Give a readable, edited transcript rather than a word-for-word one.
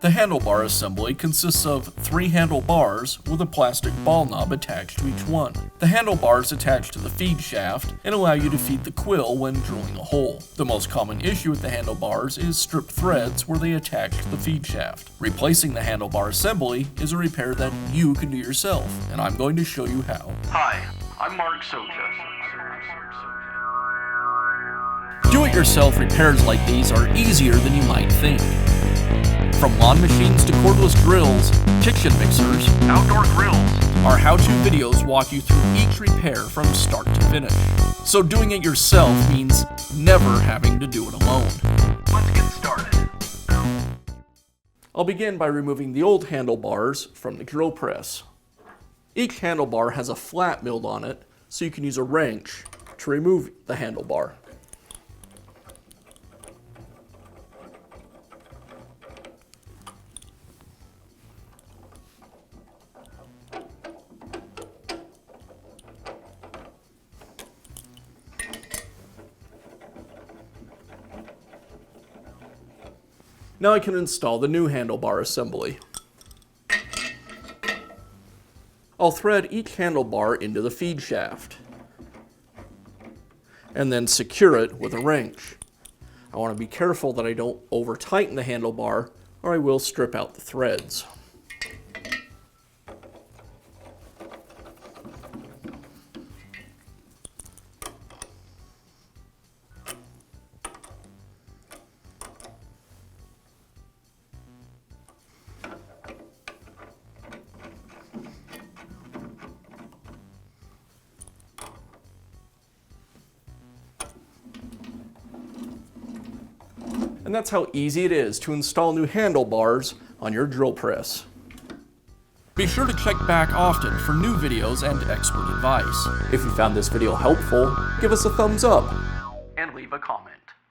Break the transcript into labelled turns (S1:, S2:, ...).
S1: The handlebar assembly consists of 3 handlebars with a plastic ball knob attached to each one. The handlebars attach to the feed shaft and allow you to feed the quill when drilling a hole. The most common issue with the handlebars is stripped threads where they attach to the feed shaft. Replacing the handlebar assembly is a repair that you can do yourself, and I'm going to show you how.
S2: Hi, I'm Mark Socha.
S1: Do-it-yourself repairs like these are easier than you might think. From lawn machines to cordless drills, kitchen mixers,
S2: Outdoor grills.
S1: our how-to videos walk you through each repair from start to finish. So doing it yourself means never having to do it alone.
S2: Let's get started.
S1: I'll begin by removing the old handlebars from the drill press. Each handlebar has a flat milled on it, so you can use a wrench to remove the handlebar. Now I can install the new handlebar assembly. I'll thread each handlebar into the feed shaft and then secure it with a wrench. I want to be careful that I don't over tighten the handlebar or I will strip out the threads. And that's how easy it is to install new handlebars on your drill press. Be sure to check back often for new videos and expert advice. If you found this video helpful, give us a thumbs up
S2: And leave a comment.